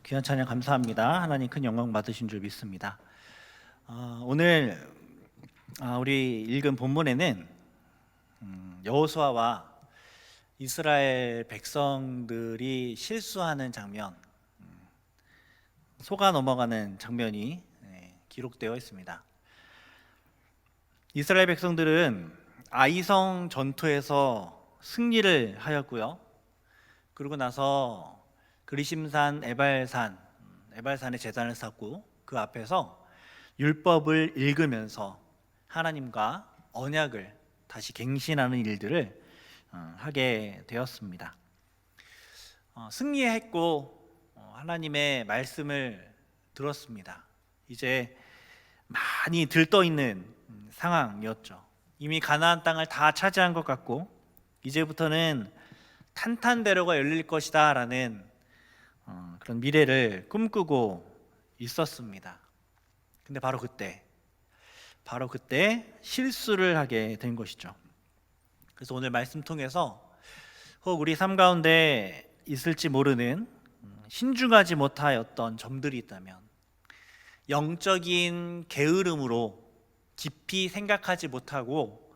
귀한 찬양 감사합니다. 하나님 큰 영광 받으신 줄 믿습니다. 오늘 우리 읽은 본문에는 여호수아와 이스라엘 백성들이 실수하는 장면, 속아 넘어가는 장면이 기록되어 있습니다. 이스라엘 백성들은 아이성 전투에서 승리를 하였고요. 그러고 나서 그리심산 에발산에 제단을 쌓고 그 앞에서 율법을 읽으면서 하나님과 언약을 다시 갱신하는 일들을 하게 되었습니다. 승리했고 하나님의 말씀을 들었습니다. 이제 많이 들떠 있는 상황이었죠. 이미 가나안 땅을 다 차지한 것 같고 이제부터는 탄탄대로가 열릴 것이다 라는 그런 미래를 꿈꾸고 있었습니다. 근데 바로 그때 실수를 하게 된 것이죠. 그래서 오늘 말씀 통해서 혹 우리 삶 가운데 있을지 모르는 신중하지 못하였던 점들이 있다면, 영적인 게으름으로 깊이 생각하지 못하고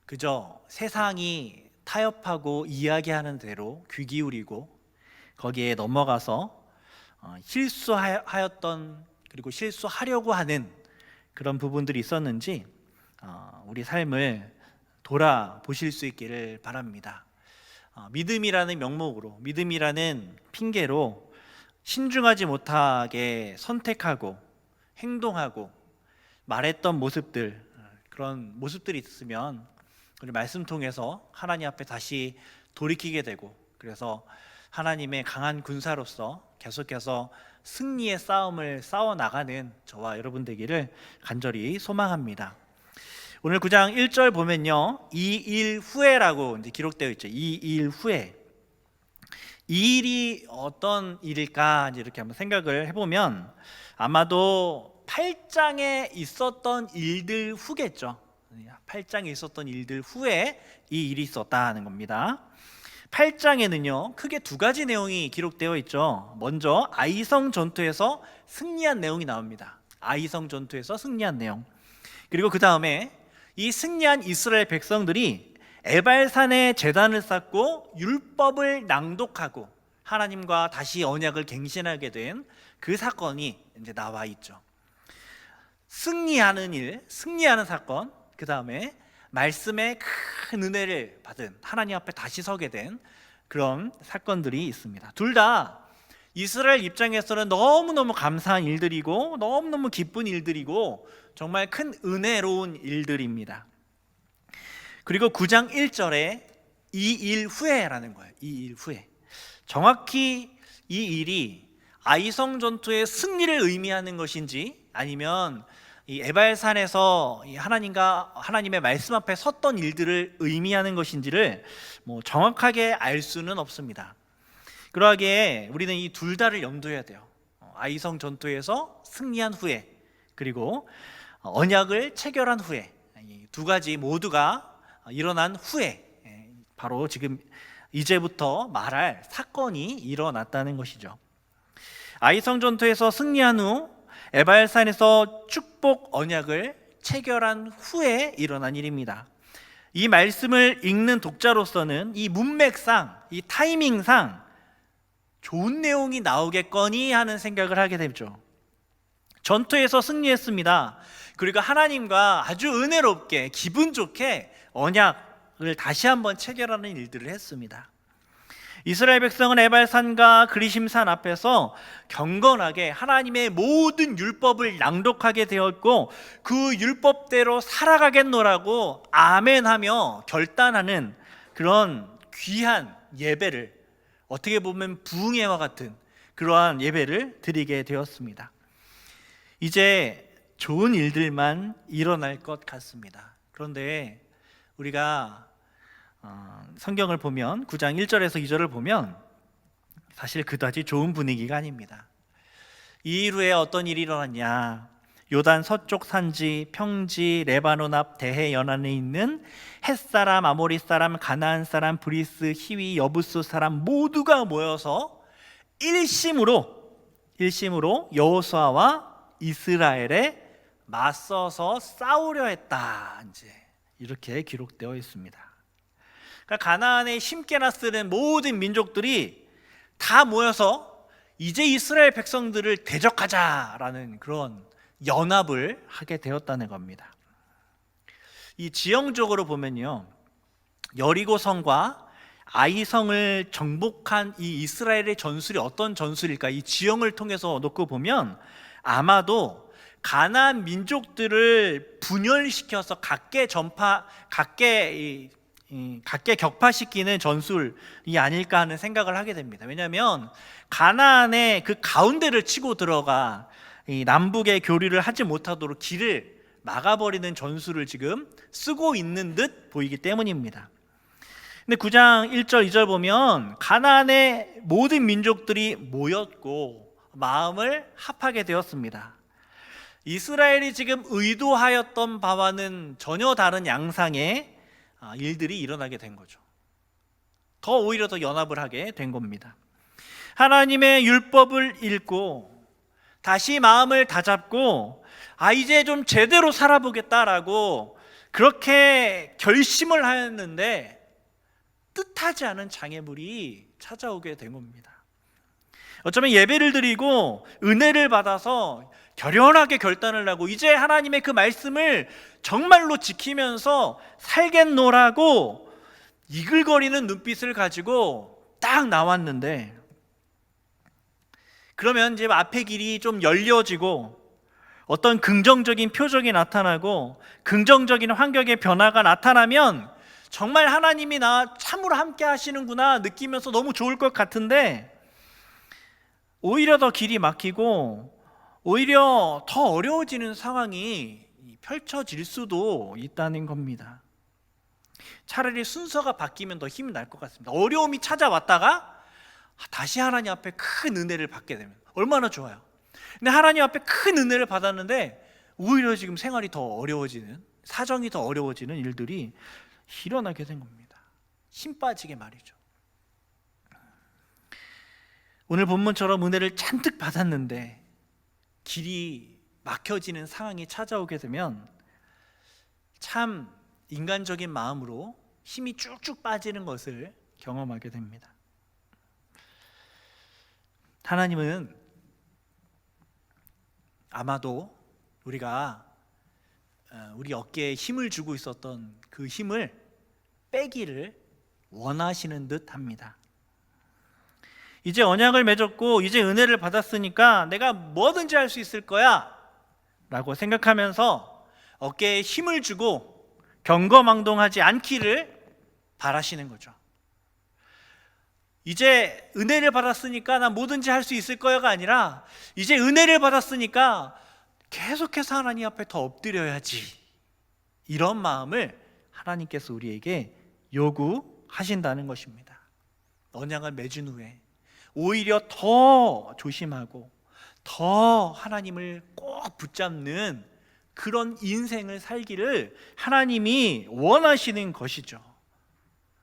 그저 세상이 타협하고 이야기하는 대로 귀 기울이고 거기에 넘어가서 실수하였던, 그리고 실수하려고 하는 그런 부분들이 있었는지 우리 삶을 돌아보실 수 있기를 바랍니다. 믿음이라는 명목으로, 믿음이라는 핑계로 신중하지 못하게 선택하고 행동하고 말했던 모습들, 그런 모습들이 있으면 우리 말씀 통해서 하나님 앞에 다시 돌이키게 되고, 그래서 하나님의 강한 군사로서 계속해서 승리의 싸움을 싸워나가는 저와 여러분 되기를 간절히 소망합니다. 오늘 9장 1절 보면요, 이 일 후에라고 이제 기록되어 있죠. 이 일 후에. 이 일이 어떤 일일까 이렇게 한번 생각을 해보면 아마도 8장에 있었던 일들 후겠죠. 8장에 있었던 일들 후에 이 일이 있었다는 겁니다. 8장에는요 크게 두 가지 내용이 기록되어 있죠. 먼저 아이성 전투에서 승리한 내용이 나옵니다. 아이성 전투에서 승리한 내용. 그리고 그 다음에 이 승리한 이스라엘 백성들이 에발산에 제단을 쌓고 율법을 낭독하고 하나님과 다시 언약을 갱신하게 된 그 사건이 이제 나와 있죠. 승리하는 일, 승리하는 사건, 그 다음에 말씀의 큰 은혜를 받은, 하나님 앞에 다시 서게 된 그런 사건들이 있습니다. 둘 다 이스라엘 입장에서는 너무너무 감사한 일들이고 너무너무 기쁜 일들이고 정말 큰 은혜로운 일들입니다. 그리고 9장 1절에 이 일 후에라는 거예요. 이 일 후에. 정확히 이 일이 아이성 전투의 승리를 의미하는 것인지, 아니면 이 에발산에서 하나님의 말씀 앞에 섰던 일들을 의미하는 것인지를 정확하게 알 수는 없습니다. 그러하기에 우리는 이 둘 다를 염두해야 돼요. 아이성 전투에서 승리한 후에, 그리고 언약을 체결한 후에, 이 두 가지 모두가 일어난 후에 바로 지금 이제부터 말할 사건이 일어났다는 것이죠. 아이성 전투에서 승리한 후 에발산에서 축복 언약을 체결한 후에 일어난 일입니다. 이 말씀을 읽는 독자로서는 이 문맥상, 이 타이밍상 좋은 내용이 나오겠거니 하는 생각을 하게 되죠. 전투에서 승리했습니다. 그리고 하나님과 아주 은혜롭게 기분 좋게 언약을 다시 한번 체결하는 일들을 했습니다. 이스라엘 백성은 에발산과 그리심산 앞에서 경건하게 하나님의 모든 율법을 낭독하게 되었고 그 율법대로 살아가겠노라고 아멘하며 결단하는 그런 귀한 예배를, 어떻게 보면 부흥회와 같은 그러한 예배를 드리게 되었습니다. 이제 좋은 일들만 일어날 것 같습니다. 그런데 우리가 성경을 보면 9장 1절에서 2절을 보면 사실 그다지 좋은 분위기가 아닙니다. 이 일 후에 어떤 일이 일어났냐? 요단 서쪽 산지, 평지, 레바논 앞 대해 연안에 있는 헷사람, 아모리 사람, 가나안 사람, 브리스, 히위, 여부스 사람 모두가 모여서 일심으로 여호수아와 이스라엘에 맞서서 싸우려 했다. 이제 이렇게 기록되어 있습니다. 그러니까 가나안의 심께나 쓰는 모든 민족들이 다 모여서 이제 이스라엘 백성들을 대적하자라는 그런 연합을 하게 되었다는 겁니다. 이 지형적으로 보면요, 여리고성과 아이성을 정복한 이 이스라엘의 전술이 어떤 전술일까? 이 지형을 통해서 놓고 보면 아마도 가나안 민족들을 분열시켜서 각계 격파시키는 전술이 아닐까 하는 생각을 하게 됩니다. 왜냐하면 가나안의 그 가운데를 치고 들어가 이 남북의 교류를 하지 못하도록 길을 막아버리는 전술을 지금 쓰고 있는 듯 보이기 때문입니다. 근데 9장 1절 2절 보면 가나안의 모든 민족들이 모였고 마음을 합하게 되었습니다. 이스라엘이 지금 의도하였던 바와는 전혀 다른 양상의 일들이 일어나게 된 거죠. 오히려 더 연합을 하게 된 겁니다. 하나님의 율법을 읽고 다시 마음을 다잡고 이제 좀 제대로 살아보겠다라고 그렇게 결심을 하였는데 뜻하지 않은 장애물이 찾아오게 된 겁니다. 어쩌면 예배를 드리고 은혜를 받아서 결연하게 결단을 하고 이제 하나님의 그 말씀을 정말로 지키면서 살겠노라고 이글거리는 눈빛을 가지고 딱 나왔는데, 그러면 이제 앞에 길이 좀 열려지고 어떤 긍정적인 표적이 나타나고 긍정적인 환경의 변화가 나타나면 정말 하나님이 나 참으로 함께 하시는구나 느끼면서 너무 좋을 것 같은데, 오히려 더 길이 막히고 오히려 더 어려워지는 상황이 펼쳐질 수도 있다는 겁니다. 차라리 순서가 바뀌면 더 힘이 날 것 같습니다. 어려움이 찾아왔다가 다시 하나님 앞에 큰 은혜를 받게 되면 얼마나 좋아요. 근데 하나님 앞에 큰 은혜를 받았는데 오히려 지금 생활이 더 어려워지는, 사정이 더 어려워지는 일들이 일어나게 된 겁니다. 힘 빠지게 말이죠. 오늘 본문처럼 은혜를 잔뜩 받았는데 길이 막혀지는 상황이 찾아오게 되면 참 인간적인 마음으로 힘이 쭉쭉 빠지는 것을 경험하게 됩니다. 하나님은 아마도 우리가 우리 어깨에 힘을 주고 있었던 그 힘을 빼기를 원하시는 듯 합니다. 이제 언약을 맺었고 이제 은혜를 받았으니까 내가 뭐든지 할 수 있을 거야 라고 생각하면서 어깨에 힘을 주고 경거망동하지 않기를 바라시는 거죠. 이제 은혜를 받았으니까 나 뭐든지 할 수 있을 거야가 아니라 이제 은혜를 받았으니까 계속해서 하나님 앞에 더 엎드려야지, 이런 마음을 하나님께서 우리에게 요구하신다는 것입니다. 언약을 맺은 후에 오히려 더 조심하고 더 하나님을 꼭 붙잡는 그런 인생을 살기를 하나님이 원하시는 것이죠.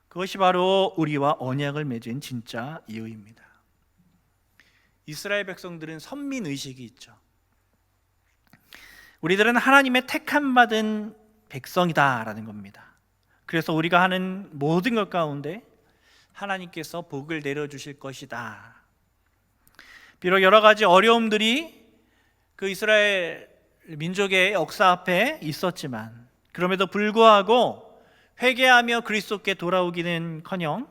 그것이 바로 우리와 언약을 맺은 진짜 이유입니다. 이스라엘 백성들은 선민의식이 있죠. 우리들은 하나님의 택함받은 백성이다라는 겁니다. 그래서 우리가 하는 모든 것 가운데 하나님께서 복을 내려주실 것이다. 비록 여러 가지 어려움들이 그 이스라엘 민족의 역사 앞에 있었지만 그럼에도 불구하고 회개하며 그리스도께 돌아오기는커녕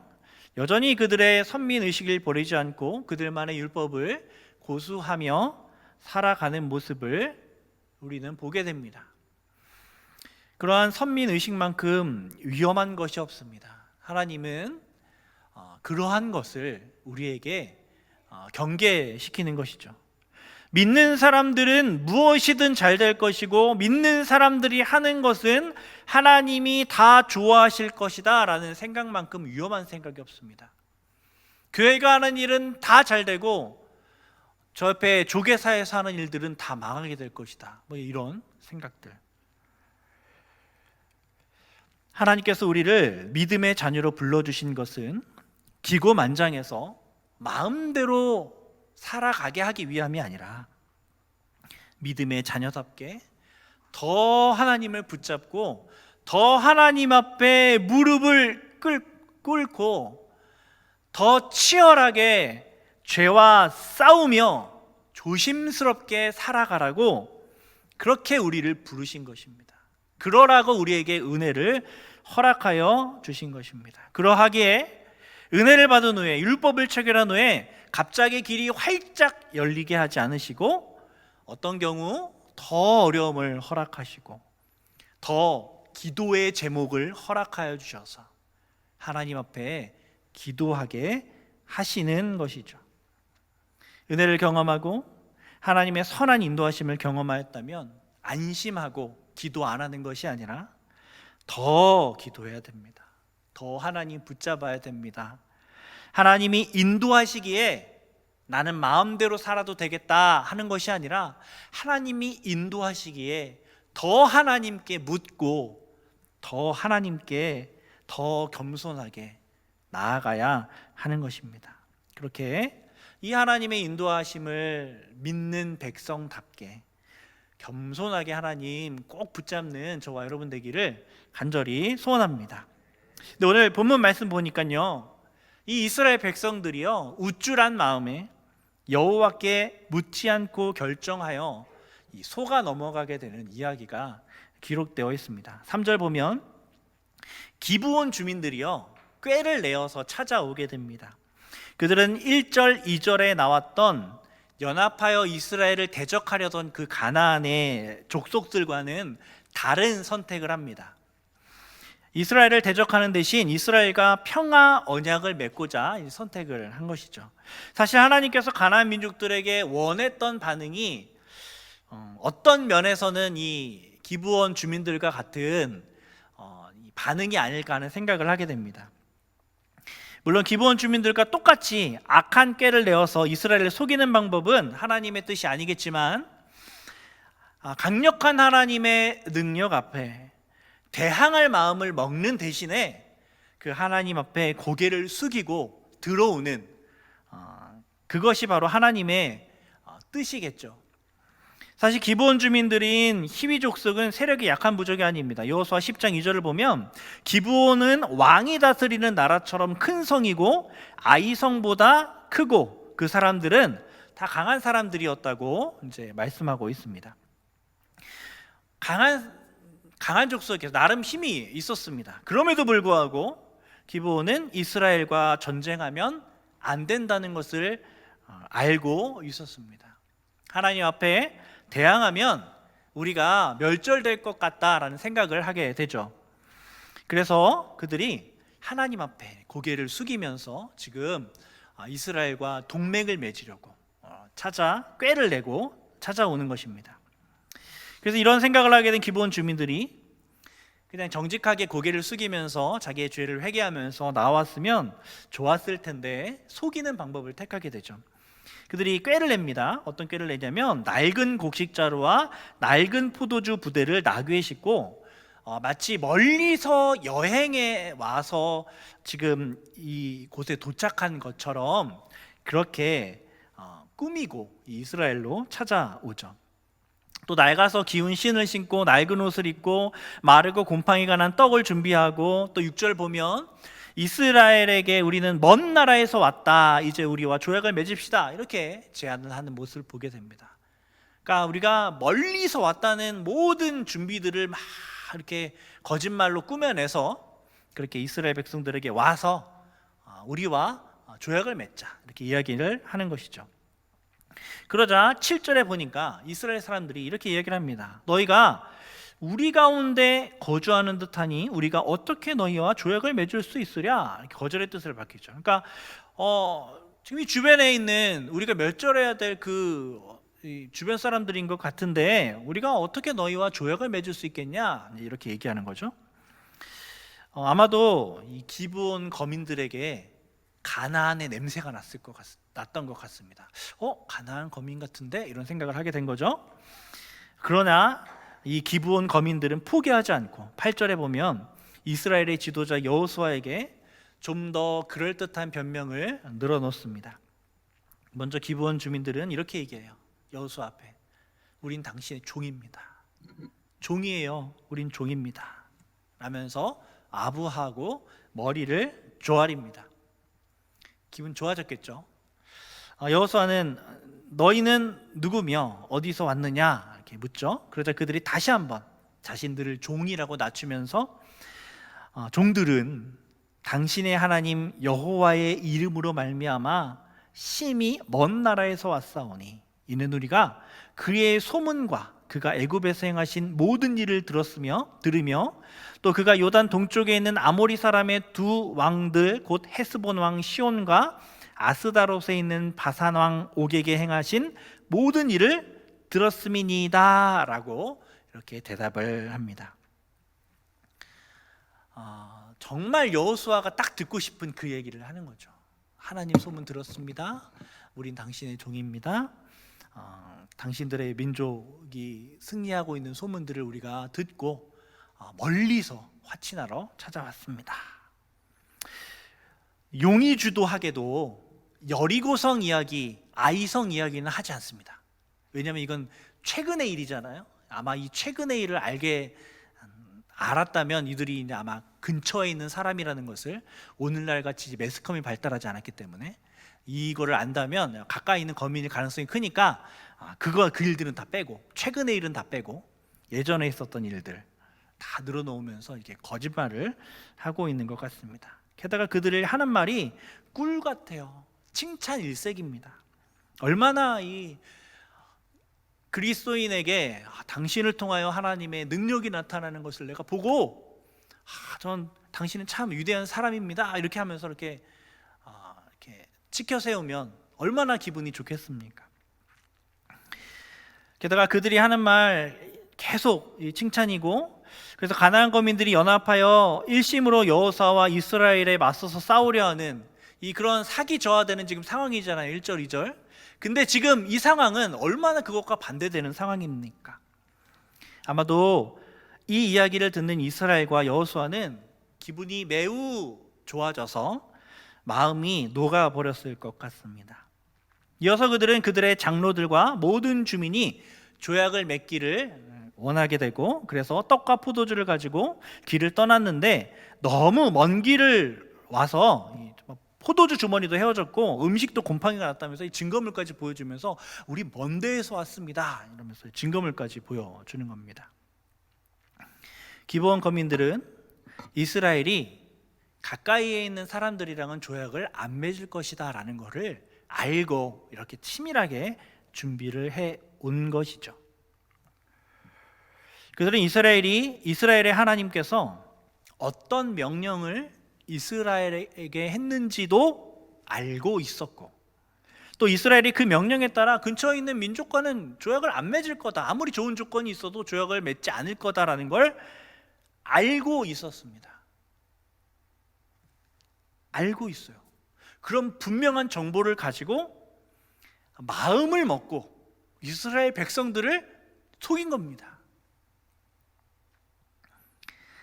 여전히 그들의 선민의식을 버리지 않고 그들만의 율법을 고수하며 살아가는 모습을 우리는 보게 됩니다. 그러한 선민의식만큼 위험한 것이 없습니다. 하나님은 그러한 것을 우리에게 경계시키는 것이죠. 믿는 사람들은 무엇이든 잘 될 것이고 믿는 사람들이 하는 것은 하나님이 다 좋아하실 것이다 라는 생각만큼 위험한 생각이 없습니다. 교회가 하는 일은 다 잘 되고 저 옆에 조계사에서 하는 일들은 다 망하게 될 것이다, 이런 생각들. 하나님께서 우리를 믿음의 자녀로 불러주신 것은 기고만장해서 마음대로 살아가게 하기 위함이 아니라 믿음의 자녀답게 더 하나님을 붙잡고 더 하나님 앞에 무릎을 꿇고 더 치열하게 죄와 싸우며 조심스럽게 살아가라고 그렇게 우리를 부르신 것입니다. 그러라고 우리에게 은혜를 허락하여 주신 것입니다. 그러하기에 은혜를 받은 후에 율법을 체결한 후에 갑자기 길이 활짝 열리게 하지 않으시고 어떤 경우 더 어려움을 허락하시고 더 기도의 제목을 허락하여 주셔서 하나님 앞에 기도하게 하시는 것이죠. 은혜를 경험하고 하나님의 선한 인도하심을 경험하였다면 안심하고 기도 안 하는 것이 아니라 더 기도해야 됩니다. 더 하나님 붙잡아야 됩니다. 하나님이 인도하시기에 나는 마음대로 살아도 되겠다 하는 것이 아니라 하나님이 인도하시기에 더 하나님께 묻고 더 하나님께 더 겸손하게 나아가야 하는 것입니다. 그렇게 이 하나님의 인도하심을 믿는 백성답게 겸손하게 하나님 꼭 붙잡는 저와 여러분 되기를 간절히 소원합니다. 근데 오늘 본문 말씀 보니까요, 이 이스라엘 백성들이요 우쭐한 마음에 여호와께 묻지 않고 결정하여 속아 넘어가게 되는 이야기가 기록되어 있습니다. 3절 보면 기브온 주민들이요 꾀를 내어서 찾아오게 됩니다. 그들은 1절, 2절에 나왔던 연합하여 이스라엘을 대적하려던 그 가나안의 족속들과는 다른 선택을 합니다. 이스라엘을 대적하는 대신 이스라엘과 평화 언약을 맺고자 선택을 한 것이죠. 사실 하나님께서 가나안 민족들에게 원했던 반응이 어떤 면에서는 이 기브온 주민들과 같은 반응이 아닐까 하는 생각을 하게 됩니다. 물론 기브온 주민들과 똑같이 악한 꾀를 내어서 이스라엘을 속이는 방법은 하나님의 뜻이 아니겠지만 강력한 하나님의 능력 앞에 대항할 마음을 먹는 대신에 그 하나님 앞에 고개를 숙이고 들어오는 그것이 바로 하나님의 뜻이겠죠. 사실 기브온 주민들인 히위 족속은 세력이 약한 부족이 아닙니다. 여호수아 10장 2절을 보면 기브온은 왕이 다스리는 나라처럼 큰 성이고 아이성보다 크고 그 사람들은 다 강한 사람들이었다고 이제 말씀하고 있습니다. 강한 족속에서 나름 힘이 있었습니다. 그럼에도 불구하고 기브온은 이스라엘과 전쟁하면 안 된다는 것을 알고 있었습니다. 하나님 앞에 대항하면 우리가 멸절될 것 같다라는 생각을 하게 되죠. 그래서 그들이 하나님 앞에 고개를 숙이면서 지금 이스라엘과 동맹을 맺으려고 꾀를 내고 찾아오는 것입니다. 그래서 이런 생각을 하게 된 기브온 주민들이 그냥 정직하게 고개를 숙이면서 자기의 죄를 회개하면서 나왔으면 좋았을 텐데 속이는 방법을 택하게 되죠. 그들이 꾀를 냅니다. 어떤 꾀를 내냐면 낡은 곡식자루와 낡은 포도주 부대를 나귀에 싣고 마치 멀리서 여행에 와서 지금 이 곳에 도착한 것처럼 그렇게 꾸미고 이스라엘로 찾아오죠. 또 낡아서 기운 신을 신고 낡은 옷을 입고 마르고 곰팡이가 난 떡을 준비하고 또 6절 보면 이스라엘에게 우리는 먼 나라에서 왔다. 이제 우리와 조약을 맺읍시다. 이렇게 제안을 하는 모습을 보게 됩니다. 그러니까 우리가 멀리서 왔다는 모든 준비들을 막 이렇게 거짓말로 꾸며내서 그렇게 이스라엘 백성들에게 와서 우리와 조약을 맺자. 이렇게 이야기를 하는 것이죠. 그러자 7절에 보니까 이스라엘 사람들이 이렇게 이야기를 합니다. 너희가 우리 가운데 거주하는 듯하니 우리가 어떻게 너희와 조약을 맺을 수 있으랴? 이렇게 거절의 뜻을 밝히죠. 그러니까 지금 이 주변에 있는 우리가 멸절해야 될 그 주변 사람들인 것 같은데 우리가 어떻게 너희와 조약을 맺을 수 있겠냐? 이렇게 얘기하는 거죠. 아마도 이 기브온 거민들에게 가나안의 냄새가 났던 것 같습니다. 가나안 거민 같은데? 이런 생각을 하게 된 거죠. 그러나 이 기브온 거민들은 포기하지 않고 8절에 보면 이스라엘의 지도자 여호수아에게 좀 더 그럴듯한 변명을 늘어놓습니다. 먼저 기브온 주민들은 이렇게 얘기해요. 여호수아 앞에, 우린 당신의 종입니다. 종이에요. 우린 종입니다. 라면서 아부하고 머리를 조아립니다. 기분 좋아졌겠죠. 여호수아는 너희는 누구며 어디서 왔느냐 이렇게 묻죠. 그러자 그들이 다시 한번 자신들을 종이라고 낮추면서 종들은 당신의 하나님 여호와의 이름으로 말미암아 심히 먼 나라에서 왔사오니 이는 우리가 그의 소문과 그가 애굽에서 행하신 모든 일을 들으며 또 그가 요단 동쪽에 있는 아모리 사람의 두 왕들 곧 헤스본 왕 시온과 아스다롯에 있는 바산 왕 옥에게 행하신 모든 일을 들었음이니이다 라고 이렇게 대답을 합니다. 정말 여호수아가 딱 듣고 싶은 그 얘기를 하는 거죠. 하나님 소문 들었습니다. 우린 당신의 종입니다. 당신들의 민족이 승리하고 있는 소문들을 우리가 듣고 멀리서 화친하러 찾아왔습니다. 용이 주도하게도 여리고성 이야기, 아이성 이야기는 하지 않습니다. 왜냐하면 이건 최근의 일이잖아요. 아마 이 최근의 일을 알았다면 이들이 이제 아마 근처에 있는 사람이라는 것을 오늘날 같이 매스컴이 발달하지 않았기 때문에 이거를 안다면 가까이 있는 거민일 가능성이 크니까 그 일들은 다 빼고 최근의 일은 다 빼고 예전에 있었던 일들 다 늘어놓으면서 이렇게 거짓말을 하고 있는 것 같습니다. 게다가 그들이 하는 말이 꿀 같아요. 칭찬 일색입니다. 얼마나 이 그리스도인에게 당신을 통하여 하나님의 능력이 나타나는 것을 내가 보고 전 당신은 참 위대한 사람입니다 이렇게 하면서 이렇게 치켜 세우면 얼마나 기분이 좋겠습니까? 게다가 그들이 하는 말 계속 칭찬이고, 그래서 가나안 거민들이 연합하여 일심으로 여호수아와 이스라엘에 맞서서 싸우려 하는 그런 사기 저하되는 지금 상황이잖아요. 1절 2절. 근데 지금 이 상황은 얼마나 그것과 반대되는 상황입니까? 아마도 이 이야기를 듣는 이스라엘과 여호수아는 기분이 매우 좋아져서 마음이 녹아버렸을 것 같습니다. 이어서 그들은 그들의 장로들과 모든 주민이 조약을 맺기를 원하게 되고, 그래서 떡과 포도주를 가지고 길을 떠났는데 너무 먼 길을 와서 포도주 주머니도 헤어졌고 음식도 곰팡이가 났다면서 이 증거물까지 보여주면서 우리 먼 데에서 왔습니다 이러면서 증거물까지 보여주는 겁니다. 기브온 거민들은 이스라엘이 가까이에 있는 사람들이랑은 조약을 안 맺을 것이다 라는 것을 알고 이렇게 치밀하게 준비를 해온 것이죠. 그들은 이스라엘의 하나님께서 어떤 명령을 이스라엘에게 했는지도 알고 있었고, 또 이스라엘이 그 명령에 따라 근처에 있는 민족과는 조약을 안 맺을 거다, 아무리 좋은 조건이 있어도 조약을 맺지 않을 거다라는 걸 알고 있었습니다. 알고 있어요. 그런 분명한 정보를 가지고 마음을 먹고 이스라엘 백성들을 속인 겁니다.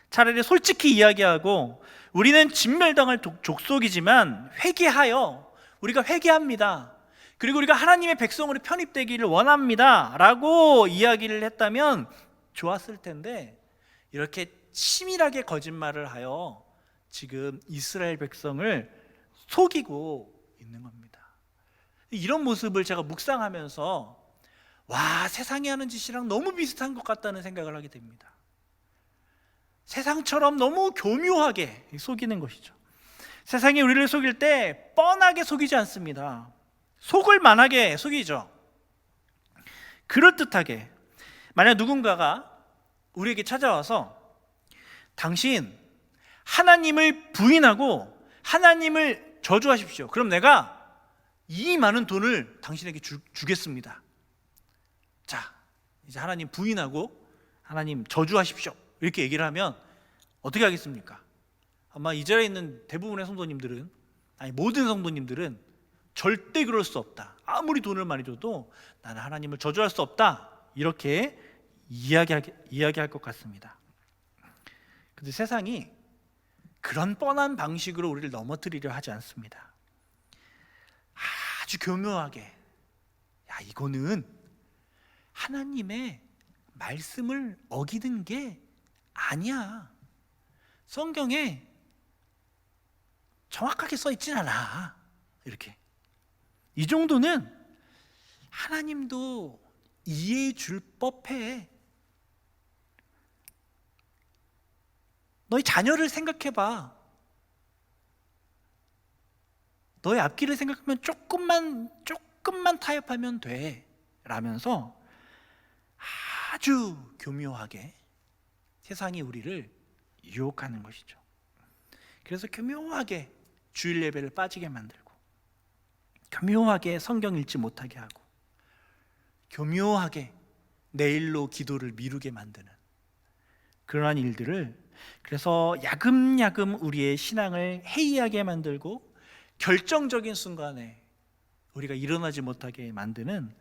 차라리 솔직히 이야기하고 우리는 진멸당할 족속이지만 우리가 회개합니다. 그리고 우리가 하나님의 백성으로 편입되기를 원합니다 라고 이야기를 했다면 좋았을 텐데, 이렇게 치밀하게 거짓말을 하여 지금 이스라엘 백성을 속이고 있는 겁니다. 이런 모습을 제가 묵상하면서 세상이 하는 짓이랑 너무 비슷한 것 같다는 생각을 하게 됩니다. 세상처럼 너무 교묘하게 속이는 것이죠. 세상이 우리를 속일 때 뻔하게 속이지 않습니다. 속을 만하게 속이죠. 그럴듯하게. 만약 누군가가 우리에게 찾아와서 당신 하나님을 부인하고 하나님을 저주하십시오. 그럼 내가 이 많은 돈을 당신에게 주겠습니다. 자, 이제 하나님 부인하고 하나님 저주하십시오 이렇게 얘기를 하면 어떻게 하겠습니까? 아마 이 자리에 있는 대부분의 성도님들은, 모든 성도님들은 절대 그럴 수 없다, 아무리 돈을 많이 줘도 나는 하나님을 저주할 수 없다 이렇게 이야기할 것 같습니다. 근데 세상이 그런 뻔한 방식으로 우리를 넘어뜨리려 하지 않습니다. 아주 교묘하게, 야, 이거는 하나님의 말씀을 어기는 게 아니야. 성경에 정확하게 써 있진 않아. 이렇게. 이 정도는 하나님도 이해해 줄 법해. 너희 자녀를 생각해 봐. 너의 앞길을 생각하면 조금만 타협하면 돼. 라면서 아주 교묘하게 세상이 우리를 유혹하는 것이죠. 그래서 교묘하게 주일 예배를 빠지게 만들고, 교묘하게 성경 읽지 못하게 하고, 교묘하게 내일로 기도를 미루게 만드는 그러한 일들을, 그래서 야금야금 우리의 신앙을 해이하게 만들고 결정적인 순간에 우리가 일어나지 못하게 만드는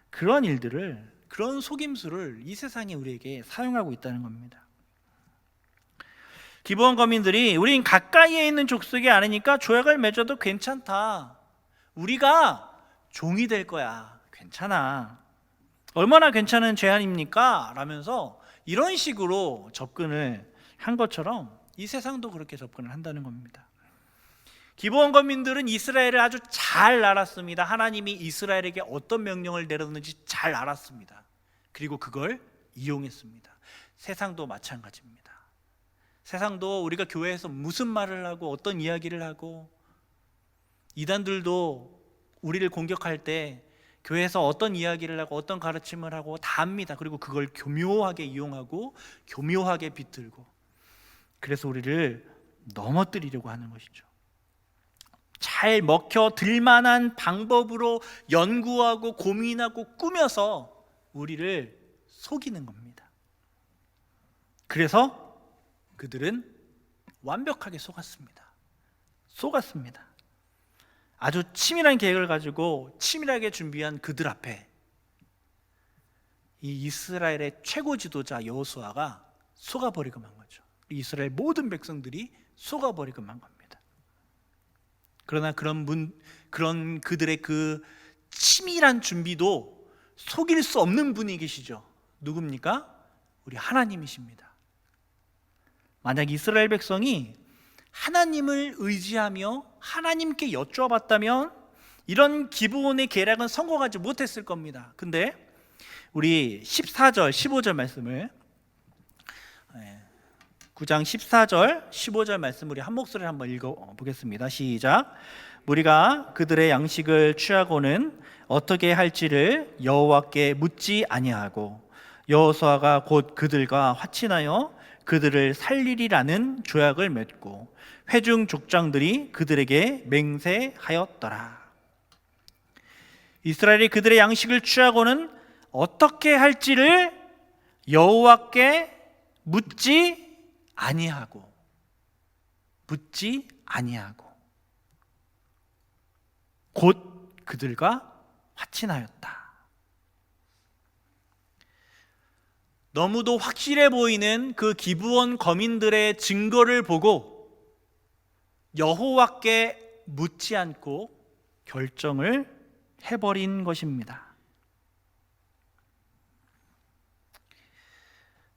그런 일들을, 그런 속임수를 이 세상이 우리에게 사용하고 있다는 겁니다. 기브온 거민들이 우린 가까이에 있는 족속이 아니니까 조약을 맺어도 괜찮다. 우리가 종이 될 거야. 괜찮아. 얼마나 괜찮은 제안입니까? 라면서 이런 식으로 접근을 한 것처럼 이 세상도 그렇게 접근을 한다는 겁니다. 기브온 거민들은 이스라엘을 아주 잘 알았습니다. 하나님이 이스라엘에게 어떤 명령을 내렸는지 잘 알았습니다. 그리고 그걸 이용했습니다. 세상도 마찬가지입니다. 세상도 우리가 교회에서 무슨 말을 하고 어떤 이야기를 하고, 이단들도 우리를 공격할 때 교회에서 어떤 이야기를 하고 어떤 가르침을 하고 다 압니다. 그리고 그걸 교묘하게 이용하고 교묘하게 비틀고, 그래서 우리를 넘어뜨리려고 하는 것이죠. 잘 먹혀 들만한 방법으로 연구하고 고민하고 꾸며서 우리를 속이는 겁니다. 그래서 그들은 완벽하게 속았습니다. 아주 치밀한 계획을 가지고 치밀하게 준비한 그들 앞에 이 이스라엘의 최고 지도자 여호수아가 속아버리고 만 거죠. 이스라엘 모든 백성들이 속아버리고 만 겁니다. 그러나 그런 그들의 그 치밀한 준비도 속일 수 없는 분이 계시죠. 누굽니까? 우리 하나님이십니다. 만약 이스라엘 백성이 하나님을 의지하며 하나님께 여쭈어봤다면 이런 기브온의 계략은 성공하지 못했을 겁니다. 근데 우리 14절, 15절 말씀을, 9장 14절, 15절 말씀 우리 한 목소리를 한번 읽어보겠습니다. 시작. 무리가 그들의 양식을 취하고는 어떻게 할지를 여호와께 묻지 아니하고 여호수아가 곧 그들과 화친하여 그들을 살리리라는 조약을 맺고 회중 족장들이 그들에게 맹세하였더라. 이스라엘이 그들의 양식을 취하고는 어떻게 할지를 여호와께 묻지 아니하고 곧 그들과 화친하였다. 너무도 확실해 보이는 그 기브온 거민들의 증거를 보고 여호와께 묻지 않고 결정을 해버린 것입니다.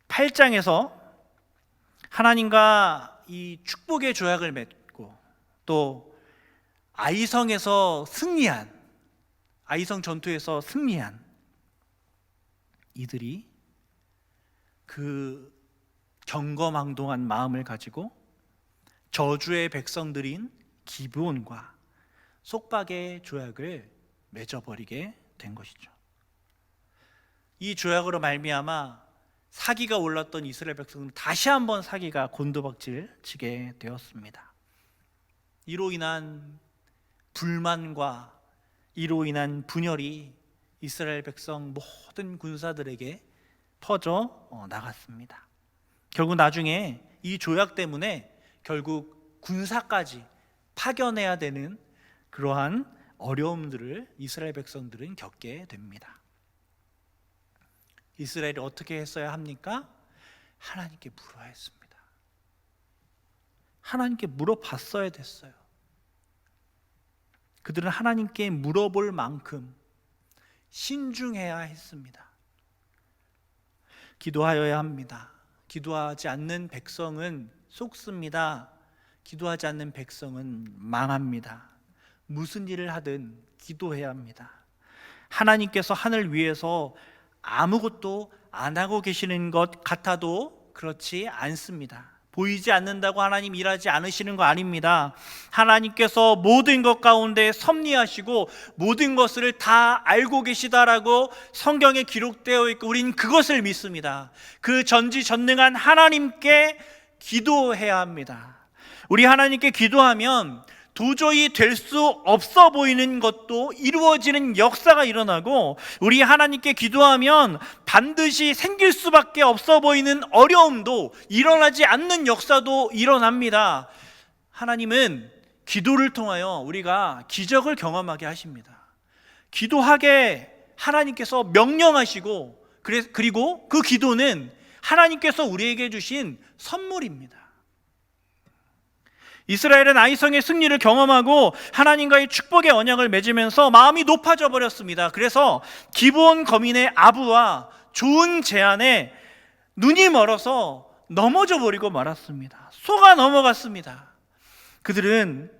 8장에서 하나님과 이 축복의 조약을 맺고 또 아이성 전투에서 승리한 이들이 그 경거망동한 마음을 가지고 저주의 백성들인 기브온과 속박의 조약을 맺어버리게 된 것이죠. 이 조약으로 말미암아 사기가 올랐던 이스라엘 백성은 다시 한번 사기가 곤두박질 치게 되었습니다. 이로 인한 불만과 이로 인한 분열이 이스라엘 백성 모든 군사들에게 퍼져 나갔습니다. 결국 나중에 이 조약 때문에 결국 군사까지 파견해야 되는 그러한 어려움들을 이스라엘 백성들은 겪게 됩니다. 이스라엘이 어떻게 했어야 합니까? 하나님께 물어야 했습니다. 하나님께 물어봤어야 됐어요. 그들은 하나님께 물어볼 만큼 신중해야 했습니다. 기도하여야 합니다. 기도하지 않는 백성은 속습니다. 기도하지 않는 백성은 망합니다. 무슨 일을 하든 기도해야 합니다. 하나님께서 하늘 위에서 아무것도 안 하고 계시는 것 같아도 그렇지 않습니다. 보이지 않는다고 하나님 일하지 않으시는 거 아닙니다. 하나님께서 모든 것 가운데 섭리하시고 모든 것을 다 알고 계시다라고 성경에 기록되어 있고 우린 그것을 믿습니다. 그 전지전능한 하나님께 기도해야 합니다. 우리 하나님께 기도하면 도저히 될 수 없어 보이는 것도 이루어지는 역사가 일어나고, 우리 하나님께 기도하면 반드시 생길 수밖에 없어 보이는 어려움도 일어나지 않는 역사도 일어납니다. 하나님은 기도를 통하여 우리가 기적을 경험하게 하십니다. 기도하게 하나님께서 명령하시고, 그리고 그 기도는 하나님께서 우리에게 주신 선물입니다. 이스라엘은 아이성의 승리를 경험하고 하나님과의 축복의 언약을 맺으면서 마음이 높아져 버렸습니다. 그래서 기브온 거민의 아부와 좋은 제안에 눈이 멀어서 넘어져 버리고 말았습니다. 속아 넘어갔습니다. 그들은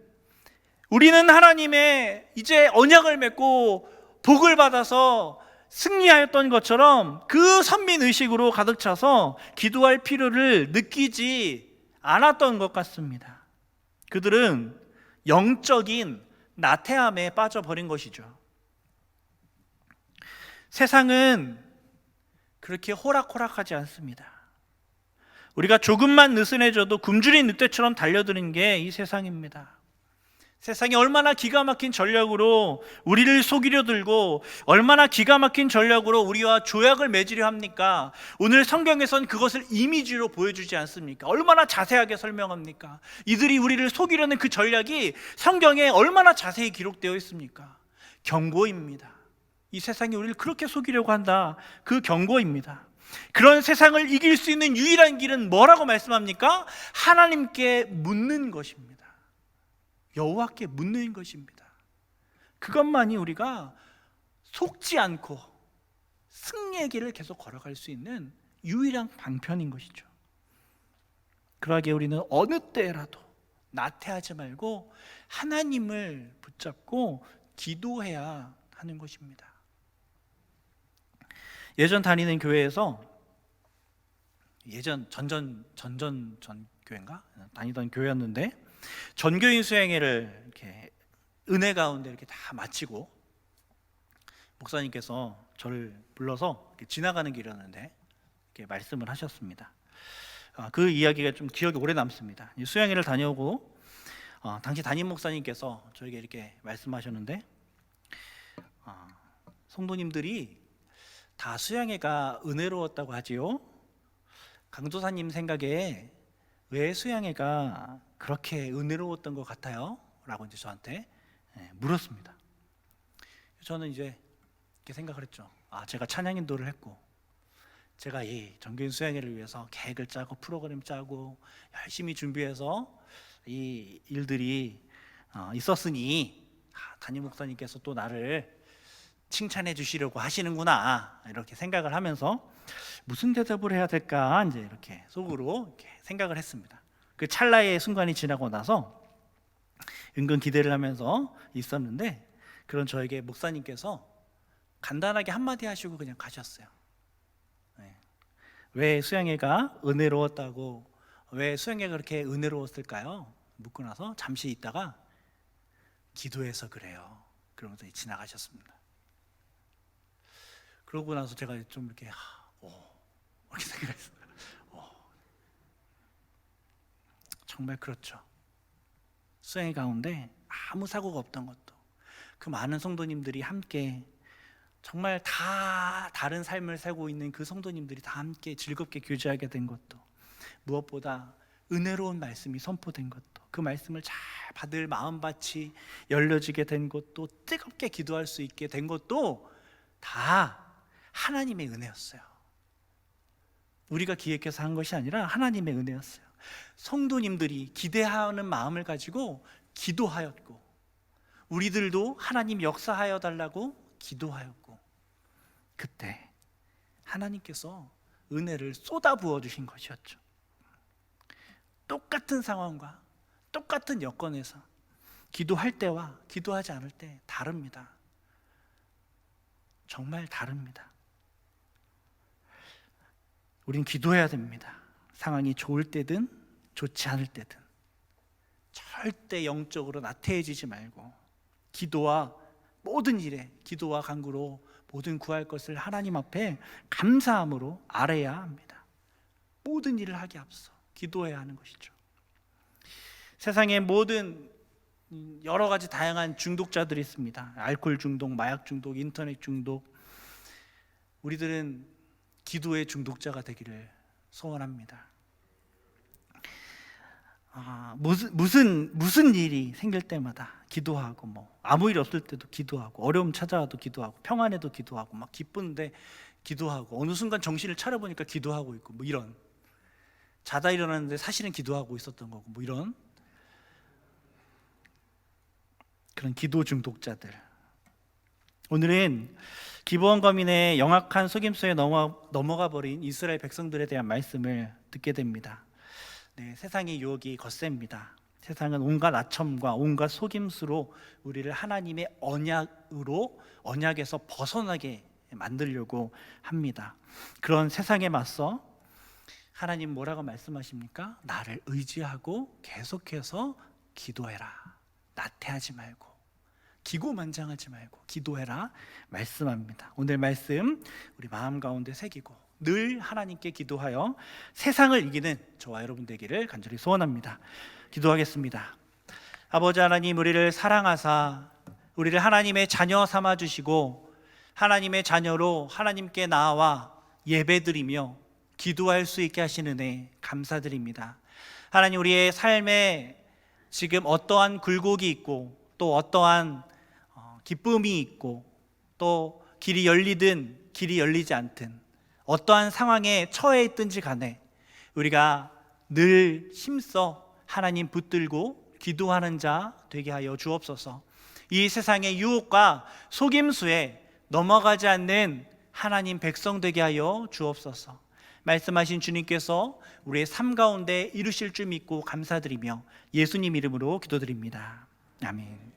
우리는 하나님의 이제 언약을 맺고 복을 받아서 승리하였던 것처럼 그 선민의식으로 가득 차서 기도할 필요를 느끼지 않았던 것 같습니다. 그들은 영적인 나태함에 빠져버린 것이죠. 세상은 그렇게 호락호락하지 않습니다. 우리가 조금만 느슨해져도 굶주린 늑대처럼 달려드는 게 이 세상입니다. 세상이 얼마나 기가 막힌 전략으로 우리를 속이려 들고 얼마나 기가 막힌 전략으로 우리와 조약을 맺으려 합니까? 오늘 성경에선 그것을 이미지로 보여주지 않습니까? 얼마나 자세하게 설명합니까? 이들이 우리를 속이려는 그 전략이 성경에 얼마나 자세히 기록되어 있습니까? 경고입니다. 이 세상이 우리를 그렇게 속이려고 한다. 그 경고입니다. 그런 세상을 이길 수 있는 유일한 길은 뭐라고 말씀합니까? 하나님께 묻는 것입니다. 여호와께 묻는 것입니다. 그것만이 우리가 속지 않고 승리의 길을 계속 걸어갈 수 있는 유일한 방편인 것이죠. 그러기에 우리는 어느 때라도 나태하지 말고 하나님을 붙잡고 기도해야 하는 것입니다. 예전 다니는 교회에서 전 교회인가? 다니던 교회였는데 전교인 수행회를 이렇게 은혜 가운데 이렇게 다 마치고 목사님께서 저를 불러서 이렇게 지나가는 길이었는데 이렇게 말씀을 하셨습니다. 그 이야기가 좀 기억에 오래 남습니다. 수양회를 다녀오고 당시 담임 목사님께서 저에게 이렇게 말씀하셨는데 성도님들이 다 수양회가 은혜로웠다고 하지요. 강도사님 생각에 왜 수양회가 그렇게 은혜로웠던 것 같아요? 라고 이제 저한테 물었습니다. 저는 이제 이렇게 생각을 했죠. 제가 찬양 인도를 했고, 제가 이 정교인 수양회를 위해서 계획을 짜고 프로그램 짜고 열심히 준비해서 이 일들이 있었으니 담임 목사님께서 또 나를 칭찬해 주시려고 하시는구나, 이렇게 생각을 하면서 무슨 대답을 해야 될까 이제 이렇게 속으로 이렇게 생각을 했습니다. 그 찰나의 순간이 지나고 나서 은근 기대를 하면서 있었는데, 그런 저에게 목사님께서 간단하게 한마디 하시고 그냥 가셨어요. 왜 수양회가 은혜로웠다고, 왜 수양회가 그렇게 은혜로웠을까요? 묻고 나서 잠시 있다가 기도해서 그래요, 그러면서 지나가셨습니다. 그러고 나서 제가 좀 이렇게 이렇게 생각했어요. 정말 그렇죠. 수행회 가운데 아무 사고가 없던 것도, 그 많은 성도님들이 함께 정말 다 다른 삶을 살고 있는 그 성도님들이 다 함께 즐겁게 교제하게 된 것도, 무엇보다 은혜로운 말씀이 선포된 것도, 그 말씀을 잘 받을 마음밭이 열려지게 된 것도, 뜨겁게 기도할 수 있게 된 것도 다 하나님의 은혜였어요. 우리가 기획해서 한 것이 아니라 하나님의 성도님들이 기대하는 마음을 가지고 기도하였고, 우리들도 하나님 역사하여 달라고 기도하였고, 그때 하나님께서 은혜를 쏟아 부어 주신 것이었죠. 똑같은 상황과 똑같은 여건에서 기도할 때와 기도하지 않을 때 다릅니다. 정말 다릅니다. 우린 기도해야 됩니다. 상황이 좋을 때든 좋지 않을 때든 절대 영적으로 나태해지지 말고 기도와 모든 일에 기도와 간구로 모든 구할 것을 하나님 앞에 감사함으로 아뢰야 합니다. 모든 일을 하기 앞서 기도해야 하는 것이죠. 세상에 모든 여러 가지 다양한 중독자들이 있습니다. 알코올 중독, 마약 중독, 인터넷 중독. 우리들은 기도의 중독자가 되기를 소원합니다. 무슨 일이 생길 때마다 기도하고, 아무 일 없을 때도 기도하고, 어려움 찾아와도 기도하고, 평안해도 기도하고, 막 기쁜데 기도하고, 어느 순간 정신을 차려보니까 기도하고 있고, 이런, 자다 일어났는데 사실은 기도하고 있었던 거고, 이런 그런 기도 중독자들. 오늘은 기브온 거민의 영악한 속임수에 넘어가 버린 이스라엘 백성들에 대한 말씀을 듣게 됩니다. 네, 세상의 유혹이 거셉니다. 세상은 온갖 아첨과 온갖 속임수로 우리를 하나님의 언약에서 벗어나게 만들려고 합니다. 그런 세상에 맞서 하나님 뭐라고 말씀하십니까? 나를 의지하고 계속해서 기도해라. 나태하지 말고, 기고만장하지 말고 기도해라 말씀합니다. 오늘 말씀 우리 마음 가운데 새기고 늘 하나님께 기도하여 세상을 이기는 저와 여러분 되기를 간절히 소원합니다. 기도하겠습니다. 아버지 하나님, 우리를 사랑하사 우리를 하나님의 자녀 삼아주시고 하나님의 자녀로 하나님께 나아와 예배드리며 기도할 수 있게 하시는 은혜 감사드립니다. 하나님, 우리의 삶에 지금 어떠한 굴곡이 있고 또 어떠한 기쁨이 있고 또 길이 열리든 길이 열리지 않든 어떠한 상황에 처해 있든지 간에 우리가 늘 힘써 하나님 붙들고 기도하는 자 되게 하여 주옵소서. 이 세상의 유혹과 속임수에 넘어가지 않는 하나님 백성 되게 하여 주옵소서. 말씀하신 주님께서 우리의 삶 가운데 이루실 줄 믿고 감사드리며 예수님 이름으로 기도드립니다. 아멘.